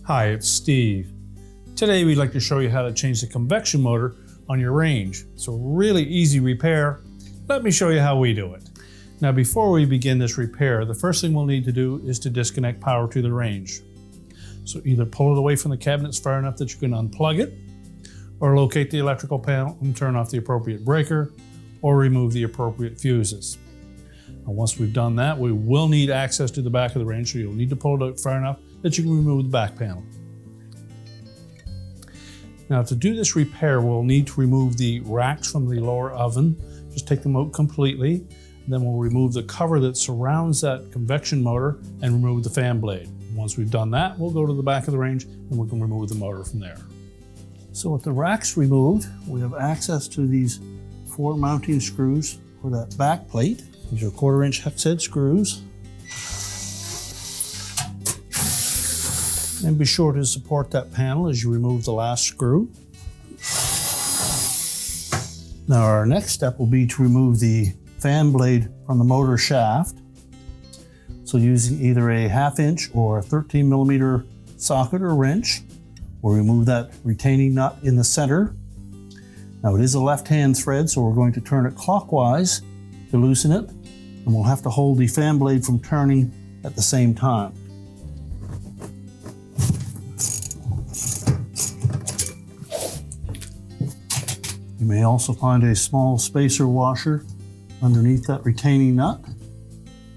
Hi, it's Steve. Today we'd like to show you how to change the convection motor on your range. It's a really easy repair. Let me show you how we do it. Now before we begin this repair, the first thing we'll need to do is to disconnect power to the range. So either pull it away from the cabinets far enough that you can unplug it, or locate the electrical panel and turn off the appropriate breaker, or remove the appropriate fuses. And once we've done that, we will need access to the back of the range, so you'll need to pull it out far enough that you can remove the back panel. Now to do this repair, we'll need to remove the racks from the lower oven. Just take them out completely. Then we'll remove the cover that surrounds that convection motor and remove the fan blade. Once we've done that, we'll go to the back of the range and we can remove the motor from there. So with the racks removed, we have access to these 4 mounting screws for that back plate. These are 1/4-inch hex head screws. And be sure to support that panel as you remove the last screw. Now our next step will be to remove the fan blade from the motor shaft. So using either a 1/2-inch or a 13mm socket or wrench, we'll remove that retaining nut in the center. Now it is a left-hand thread, so we're going to turn it clockwise to loosen it, and we'll have to hold the fan blade from turning at the same time. You may also find a small spacer washer underneath that retaining nut.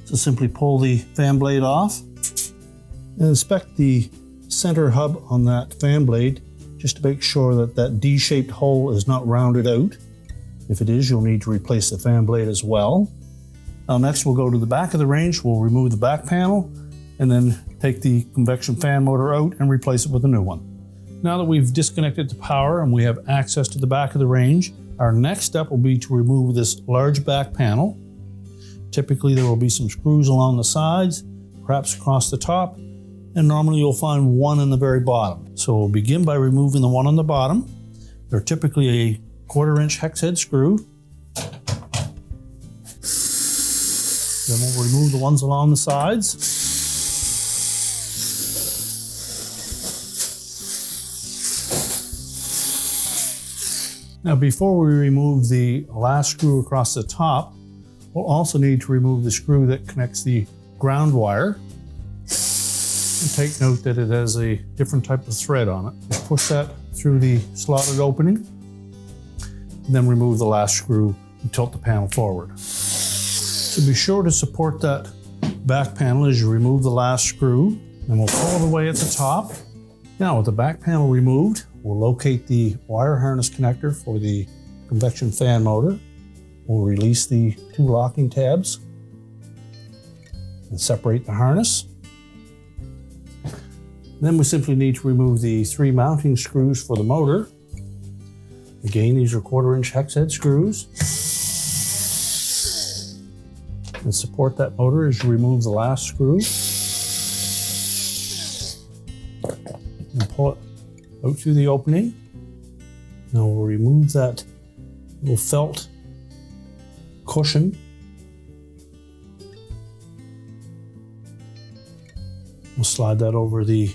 So simply pull the fan blade off and inspect the center hub on that fan blade just to make sure that that D-shaped hole is not rounded out. If it is, you'll need to replace the fan blade as well. Now next we'll go to the back of the range, we'll remove the back panel and then take the convection fan motor out and replace it with a new one. Now that we've disconnected the power and we have access to the back of the range, our next step will be to remove this large back panel. Typically there will be some screws along the sides, perhaps across the top, and normally you'll find one in the very bottom. So we'll begin by removing the one on the bottom. They're typically a 1/4-inch hex head screw. Then we'll remove the ones along the sides. Now before we remove the last screw across the top, we'll also need to remove the screw that connects the ground wire. And take note that it has a different type of thread on it. Just push that through the slotted opening, and then remove the last screw and tilt the panel forward. So be sure to support that back panel as you remove the last screw, and we'll pull it away at the top. Now with the back panel removed, we'll locate the wire harness connector for the convection fan motor. We'll release the 2 locking tabs and separate the harness. Then we simply need to remove the 3 mounting screws for the motor. Again, these are 1/4-inch hex head screws. And support that motor as you remove the last screw. And pull it out through the opening. Now we'll remove that little felt cushion. We'll slide that over the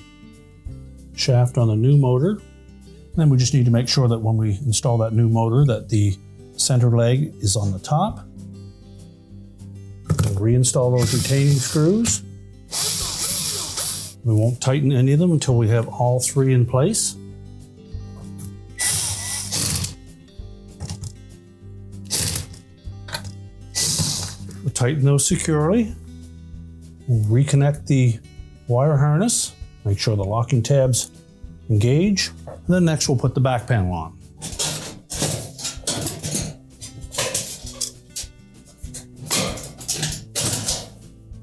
shaft on the new motor. And then we just need to make sure that when we install that new motor that the center leg is on the top. We'll reinstall those retaining screws. We won't tighten any of them until we have all 3 in place. We'll tighten those securely. We'll reconnect the wire harness, make sure the locking tabs engage. And then next we'll put the back panel on.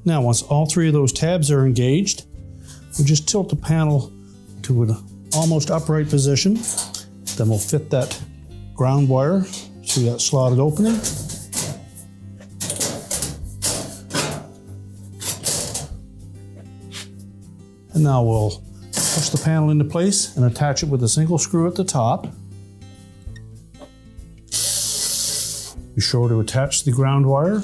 Now once all 3 of those tabs are engaged, we'll just tilt the panel to an almost upright position. Then we'll fit that ground wire through that slotted opening. And now we'll push the panel into place and attach it with a single screw at the top. Be sure to attach the ground wire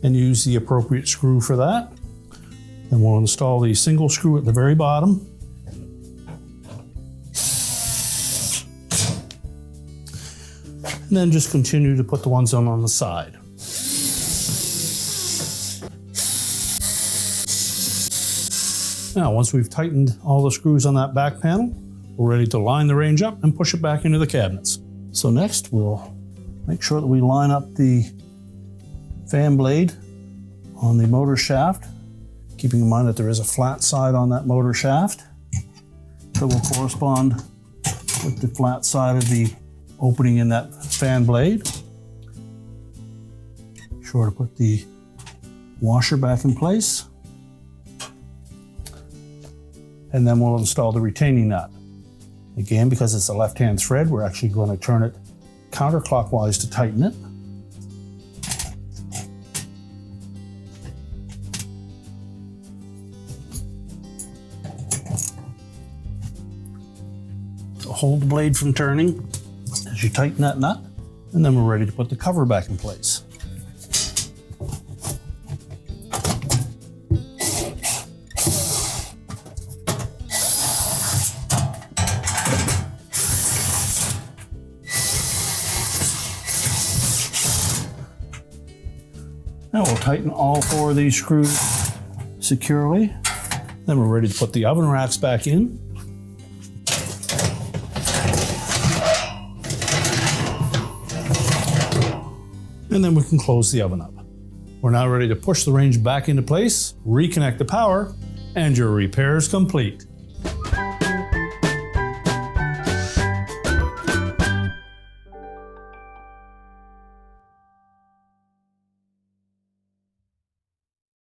and use the appropriate screw for that. Then we'll install the single screw at the very bottom. And then just continue to put the ones on the side. Now, once we've tightened all the screws on that back panel, we're ready to line the range up and push it back into the cabinets. So next, we'll make sure that we line up the fan blade on the motor shaft, keeping in mind that there is a flat side on that motor shaft that will correspond with the flat side of the opening in that fan blade. Be sure to put the washer back in place. And then we'll install the retaining nut. Again, because it's a left-hand thread, we're actually going to turn it counterclockwise to tighten it. So hold the blade from turning as you tighten that nut, and then we're ready to put the cover back in place. Now we'll tighten all 4 of these screws securely. Then we're ready to put the oven racks back in. And then we can close the oven up. We're now ready to push the range back into place, reconnect the power, and your repair is complete.